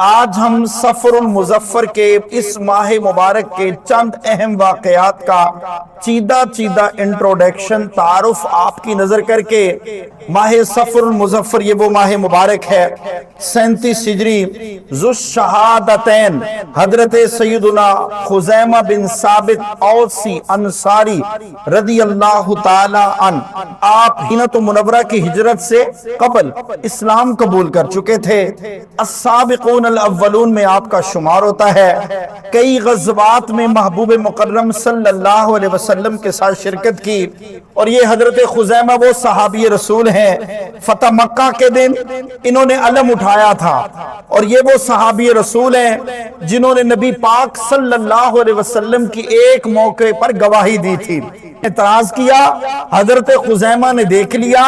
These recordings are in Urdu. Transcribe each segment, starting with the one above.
آج ہم سفر المظفر کے اس ماہ مبارک کے چند اہم واقعات کا چیدہ انٹروڈکشن تعارف آپ کی نظر کر کے ماہ سفر المظفر یہ وہ ماہ مبارک ہے 37 ہجری ذو الشہادتین حضرت سیدنا خزیمہ بن ثابت اوسی انصاری رضی اللہ تعالی عنہ آپ مدینہ منورہ کی ہجرت سے قبل اسلام قبول کر چکے تھے۔ السابقون الاولون میں آپ کا شمار ہوتا ہے۔ کئی غزوات میں محبوب مکرم صلی اللہ علیہ وسلم کے ساتھ شرکت کی، اور یہ حضرت خزیمہ وہ صحابی رسول ہیں فتح مکہ کے دن انہوں نے علم اٹھایا تھا، اور یہ وہ صحابی رسول ہیں جنہوں نے نبی پاک صلی اللہ علیہ وسلم کی ایک موقع پر گواہی دی تھی۔ اعتراض کیا، حضرت خزیمہ نے دیکھ لیا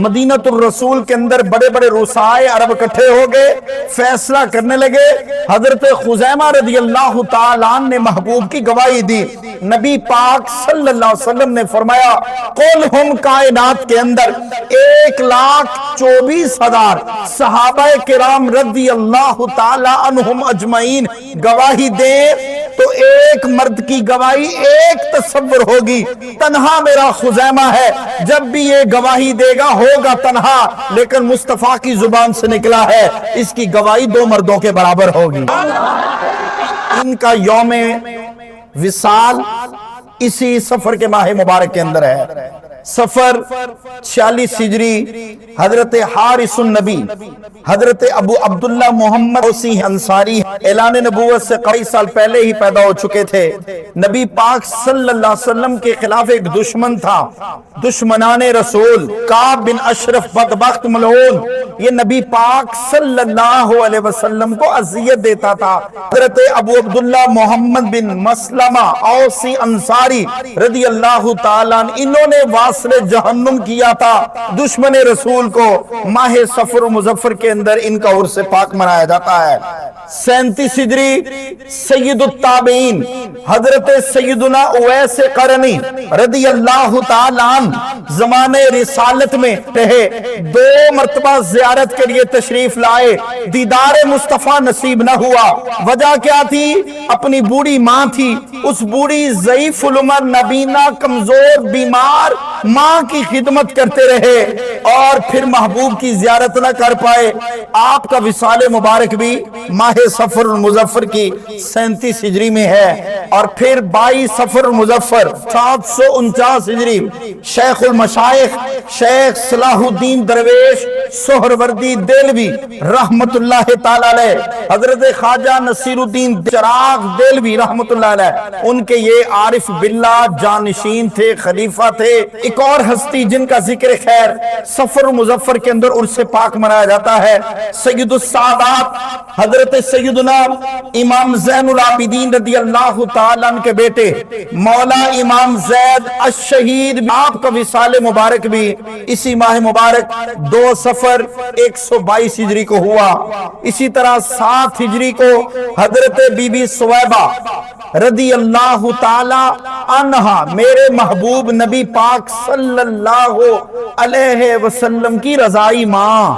مدینہ الرسول کے اندر بڑے بڑے رؤسائے عرب اکٹھے ہو گئے، فیصلہ کرنے لگے۔ حضرت خزیمہ رضی اللہ تعالیٰ عنہ نے محبوب کی گواہی دی۔ نبی پاک صلی اللہ علیہ وسلم نے فرمایا قل ہم کائنات کے اندر 1,24,000 صحابہ کرام رضی اللہ تعالیٰ عنہم اجمعین گواہی دیں تو ایک مرد کی گواہی ایک تصور ہوگی، تنہا میرا خزیمہ ہے، جب بھی یہ گواہی دے گا ہوگا تنہا، لیکن مصطفیٰ کی زبان سے نکلا ہے اس کی گواہی 2 مردوں کے برابر ہوگی۔ ان کا یوم وصال اسی سفر کے ماہ مبارک کے اندر ہے۔ سفر 46 ہجری حضرت حارث النبی حضرت ابو عبداللہ محمد اوسی انصاری اعلان نبوت سے کئی سال پہلے ہی پیدا ہو چکے تھے۔ نبی پاک صلی اللہ علیہ وسلم کے خلاف ایک دشمن تھا، دشمنان رسول کعب بن اشرف بدبخت ملعون، یہ نبی پاک صلی اللہ علیہ وسلم کو اذیت دیتا تھا۔ حضرت ابو عبداللہ محمد بن مسلمہ اوسی انصاری رضی اللہ تعالیٰ عنہ انہوں نے واصل جہنم کیا تھا دشمن رسول کو۔ ماہ سفر مظفر کے اندر ان کا عرس پاک منایا جاتا ہے۔ 37 ہجری سید التابعین حضرت سیدنا اویس قرنی رضی اللہ تعالیٰ عنہ زمانے رسالت میں رہے، 2 مرتبہ زیارت کے لیے تشریف لائے، دیدار مصطفیٰ نصیب نہ ہوا۔ وجہ کیا تھی؟ اپنی بوڑھی ماں تھی، اس بوڑھی ضعیف العمر نابینا کمزور بیمار ماں کی خدمت کرتے رہے، اور پھر محبوب کی زیارت نہ کر پائے۔ آپ کا وصال مبارک بھی ماہ سفر المظفر کی 37 ہجری میں ہے، اور پھر 22 سفر المظفر 749 ہجری شیخ المشائخ شیخ صلاح الدین درویش سہروردی دہلوی رحمت اللہ تعالی علیہ، حضرت خواجہ نصیر الدین چراغ دہلوی رحمت اللہ علیہ، ان کے یہ عارف باللہ جانشین تھے، خلیفہ تھے۔ ایک اور ہستی جن کا ذکر خیر سفر مظفر کے اندر عرس پاک منایا جاتا ہے، سید السادات حضرت سیدنا امام زین العابدین رضی اللہ تعالیٰ عنہ کے بیٹے مولا امام زید الشہید، آپ کا وصال مبارک بھی اسی ماہ مبارک 2 سفر 122 ہجری کو ہوا۔ اسی طرح 7 ہجری کو حضرت بی بی سویبہ رضی اللہ تعالی عنہا میرے محبوب نبی پاک صلی اللہ علیہ وسلم کی رضائی ماں،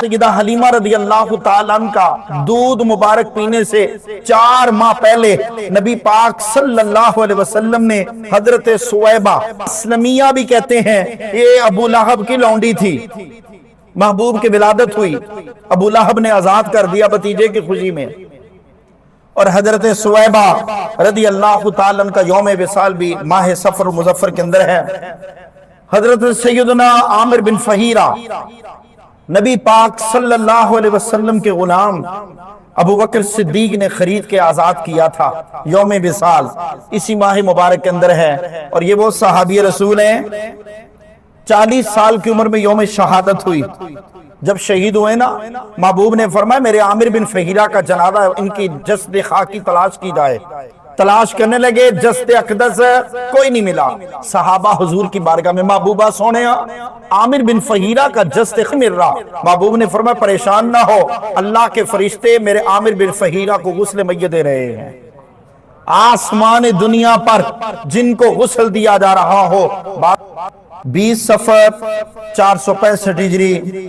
سیدہ حلیمہ رضی اللہ تعالیٰ عنہ کا دودھ مبارک پینے سے 4 ماہ پہلے نبی پاک صلی اللہ علیہ وسلم نے حضرت سویبہ اسلمیہ بھی کہتے ہیں، یہ ابو لہب کی لونڈی تھی، محبوب کی ولادت ہوئی، ابو لہب نے آزاد کر دیا بھتیجے کی خوشی میں، اور حضرت سویبہ رضی اللہ تعالیٰ عنہ کا یوم وصال بھی ماہ سفر مظفر کے اندر ہے۔ حضرت سیدنا عامر بن فہیرہ نبی پاک صلی اللہ علیہ وسلم کے غلام ابو بکر صدیق نے خرید کے آزاد کیا تھا، یوم وصال اسی ماہ مبارک کے اندر ہے، اور یہ وہ صحابی رسول ہیں 40 سال کی عمر میں یوم شہادت ہوئی۔ جب شہید ہوئے نا، محبوب نے فرمایا میرے عامر بن فہیرہ کا جنازہ ان کی جسد خاکی تلاش کی جائے۔ تلاش کرنے لگے، جسد اقدس کوئی نہیں ملا۔ صحابہ حضور کی بارگاہ میں محبوبہ سونے عامر بن فہیرہ کا جسد مل رہا، محبوب نے فرمایا پریشان نہ ہو، اللہ کے فرشتے میرے عامر بن فہیرہ کو غسل میت دے رہے ہیں۔ آسمان دنیا پر جن کو غسل دیا جا رہا ہو، 20 سفر 465 ہجری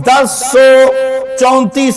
1034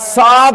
7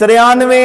93